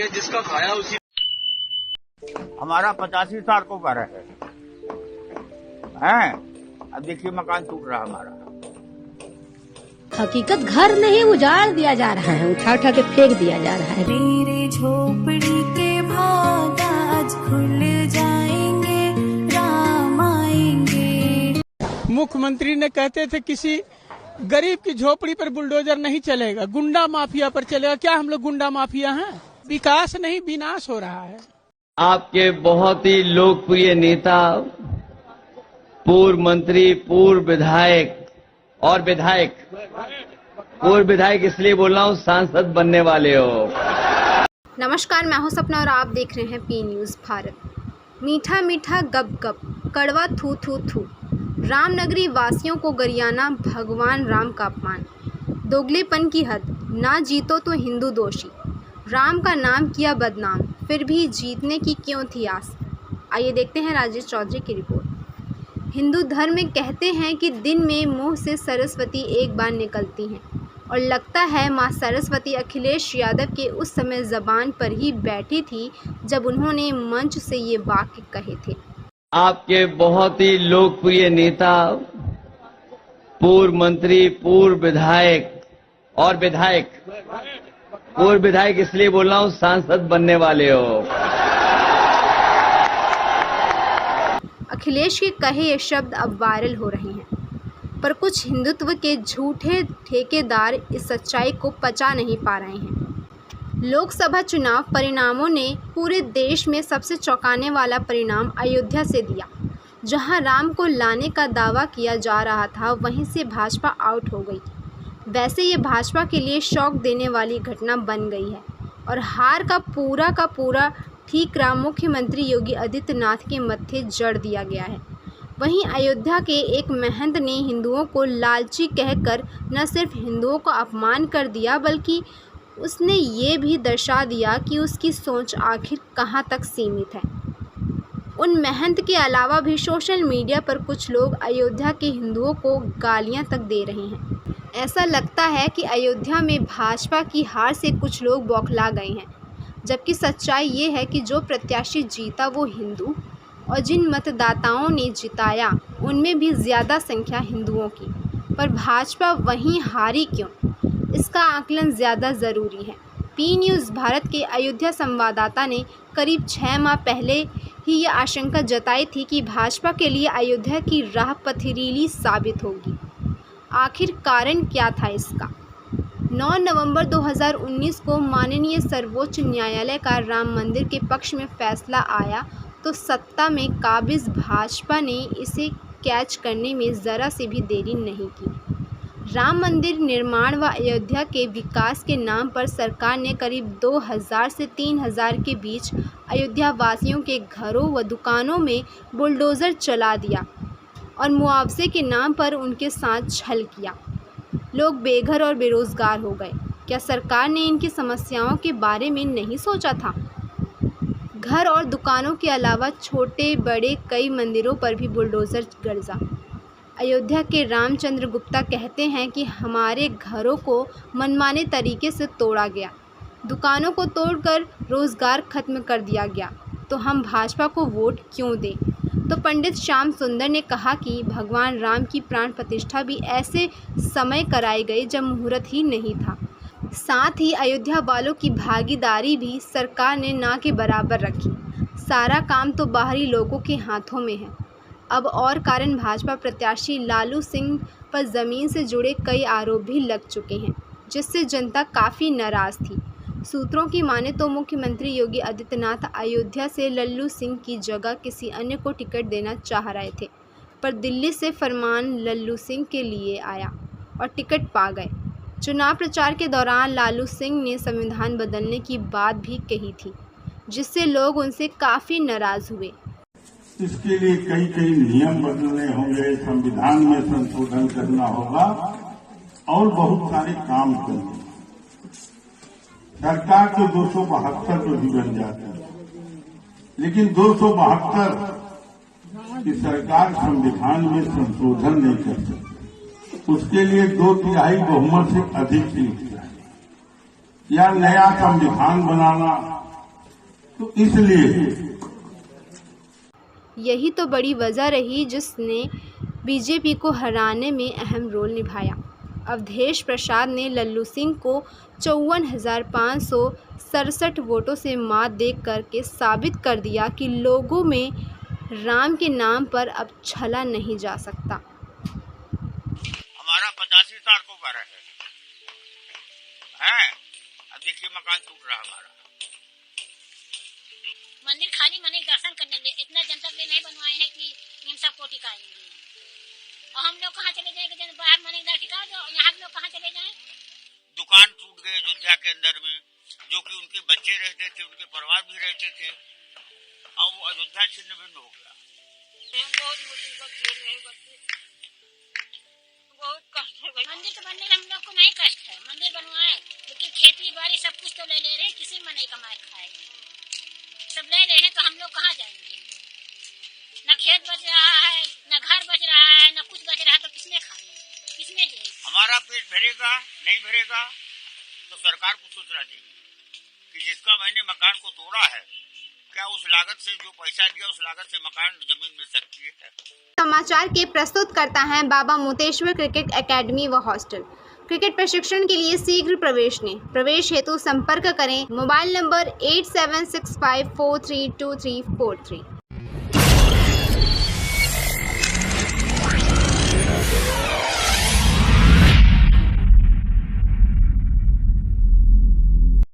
है, जिसका खाया उसी। हमारा 85 साल को घर है। अब देखिए मकान टूट रहा हमारा। हकीकत घर नहीं उजाड़ दिया जा रहा है, उठा उठा के फेंक दिया जा रहा है। मेरे झोपड़ी के भाग आज खुल जाएंगे, राम आएंगे। मुख्यमंत्री ने कहते थे किसी गरीब की झोपड़ी पर बुलडोजर नहीं चलेगा, गुंडा माफिया पर चलेगा। क्या हम लोग गुंडा माफिया हैं? विकास नहीं विनाश हो रहा है। आपके बहुत ही लोकप्रिय नेता, पूर्व मंत्री, पूर्व विधायक और पूर्व विधायक इसलिए बोल रहा हूँ, सांसद बनने वाले हो। नमस्कार, मैं हूं सपना और आप देख रहे हैं पी न्यूज़ भारत। मीठा मीठा गप गप, कड़वा थू थू थू, रामनगरी वासियों को गरियाना भगवान राम का अपमान। दोगलेपन की हद, ना जीतो तो हिंदू दोषी। राम का नाम किया बदनाम, फिर भी जीतने की क्यों थी आस। आइए देखते हैं राजेश चौधरी की रिपोर्ट। हिंदू धर्म में कहते हैं कि दिन में मुंह से सरस्वती एक बार निकलती हैं, और लगता है मां सरस्वती अखिलेश यादव के उस समय ज़बान पर ही बैठी थी जब उन्होंने मंच से ये वाक्य कहे थे। आपके बहुत ही लोकप्रिय नेता, पूर्व मंत्री, पूर्व विधायक और पूर्व विधायक इसलिए बोल रहा हूँ, सांसद बनने वाले हो। अखिलेश के कहे ये शब्द अब वायरल हो रहे हैं, पर कुछ हिंदुत्व के झूठे ठेकेदार इस सच्चाई को पचा नहीं पा रहे हैं। लोकसभा चुनाव परिणामों ने पूरे देश में सबसे चौंकाने वाला परिणाम अयोध्या से दिया। जहां राम को लाने का दावा किया जा रहा था, वहीं से भाजपा आउट हो गई। वैसे ये भाजपा के लिए शौक देने वाली घटना बन गई है, और हार का पूरा ठीकरा मुख्यमंत्री योगी आदित्यनाथ के मत्थे जड़ दिया गया है। वहीं अयोध्या के एक महंत ने हिंदुओं को लालची कहकर न सिर्फ हिंदुओं का अपमान कर दिया, बल्कि उसने ये भी दर्शा दिया कि उसकी सोच आखिर कहाँ तक सीमित है। उन महंत के अलावा भी सोशल मीडिया पर कुछ लोग अयोध्या के हिंदुओं को गालियाँ तक दे रहे हैं। ऐसा लगता है कि अयोध्या में भाजपा की हार से कुछ लोग बौखला गए हैं, जबकि सच्चाई ये है कि जो प्रत्याशी जीता वो हिंदू, और जिन मतदाताओं ने जिताया उनमें भी ज़्यादा संख्या हिंदुओं की। पर भाजपा वहीं हारी क्यों, इसका आकलन ज़्यादा ज़रूरी है। पी न्यूज़ भारत के अयोध्या संवाददाता ने करीब 6 माह पहले ही ये आशंका जताई थी कि भाजपा के लिए अयोध्या की राह पथरीली साबित होगी। आखिर कारण क्या था इसका? 9 नवंबर 2019 को माननीय सर्वोच्च न्यायालय का राम मंदिर के पक्ष में फैसला आया, तो सत्ता में काबिज भाजपा ने इसे कैच करने में ज़रा से भी देरी नहीं की। राम मंदिर निर्माण व अयोध्या के विकास के नाम पर सरकार ने करीब 2000 से 3000 के बीच अयोध्या वासियों के घरों व दुकानों में बुलडोज़र चला दिया और मुआवजे के नाम पर उनके साथ छल किया। लोग बेघर और बेरोज़गार हो गए। क्या सरकार ने इनकी समस्याओं के बारे में नहीं सोचा था? घर और दुकानों के अलावा छोटे बड़े कई मंदिरों पर भी बुलडोज़र गरजा। अयोध्या के रामचंद्र गुप्ता कहते हैं कि हमारे घरों को मनमाने तरीके से तोड़ा गया, दुकानों को तोड़कर रोज़गार खत्म कर दिया गया, तो हम भाजपा को वोट क्यों दें? तो पंडित श्याम सुंदर ने कहा कि भगवान राम की प्राण प्रतिष्ठा भी ऐसे समय कराई गई जब मुहूर्त ही नहीं था। साथ ही अयोध्या वालों की भागीदारी भी सरकार ने ना के बराबर रखी। सारा काम तो बाहरी लोगों के हाथों में है। अब और कारण भाजपा प्रत्याशी लालू सिंह पर ज़मीन से जुड़े कई आरोप भी लग चुके हैं, जिससे जनता काफ़ी नाराज़ थी। सूत्रों की माने तो मुख्यमंत्री योगी आदित्यनाथ अयोध्या से लल्लू सिंह की जगह किसी अन्य को टिकट देना चाह रहे थे, पर दिल्ली से फरमान लल्लू सिंह के लिए आया और टिकट पा गए। चुनाव प्रचार के दौरान लालू सिंह ने संविधान बदलने की बात भी कही थी, जिससे लोग उनसे काफ़ी नाराज़ हुए। इसके लिए कई नियम बदलने होंगे, संविधान में संशोधन करना होगा और बहुत सारे काम करने। सरकार तो 272 तो भी बन जाती है, लेकिन 272 की सरकार संविधान में संशोधन नहीं कर सकती। उसके लिए 2/3 बहुमत से अधिक सीट चाहिए, या नया संविधान बनाना तो इसलिए यही तो बड़ी वजह रही जिसने बीजेपी को हराने में अहम रोल निभाया। अवधेश प्रसाद ने लल्लू सिंह को 54,567 वोटों से मात दे करके साबित कर दिया कि लोगों में राम के नाम पर अब छला नहीं जा सकता। हमारा 85 साल को घर है। अब देखिए मकान टूट रहा हमारा। मंदिर खाली मने दर्शन करने लिए इतना जनता के लिए नहीं बनवाए हैं कि इन सबको टिकाएंगे। और हम लोग कहाँ चले जाएंगे? जब बाहर मने टिका दो, यहाँ लोग कहाँ चले जाएं? दुकान टूट गए अयोध्या के अंदर में, जो कि उनके बच्चे रहते थे, उनके परिवार भी रहते थे, और वो अयोध्या छिन्न भिन्न हो गया। बहुत मुसीबत झेल रहे बच्चे, बहुत कष्ट है। मंदिर तो बनने में हम लोग को नहीं कष्ट है, मंदिर बनवाए, लेकिन खेती बाड़ी सब कुछ तो ले रहे, किसी में नहीं कमाए खाए, सब ले रहे हैं, तो हम लोग कहाँ जाएंगे? न खेत बच रहा है, न घर बच रहा है, न कुछ बच रहा है, तो किसने खाएंगे, किसने देंगे? हमारा पेट भरेगा नहीं भरेगा तो सरकार को सोचना चाहिए कि जिसका मैंने मकान को तोड़ा है, क्या उस लागत से जो पैसा दिया उस लागत से मकान जमीन मिल सकती है? समाचार के प्रस्तुत करता है बाबा मोतेश्वर क्रिकेट एकेडमी व हॉस्टल। क्रिकेट प्रशिक्षण के लिए शीघ्र प्रवेश लें। प्रवेश हेतु संपर्क करें मोबाइल नंबर 8765432343।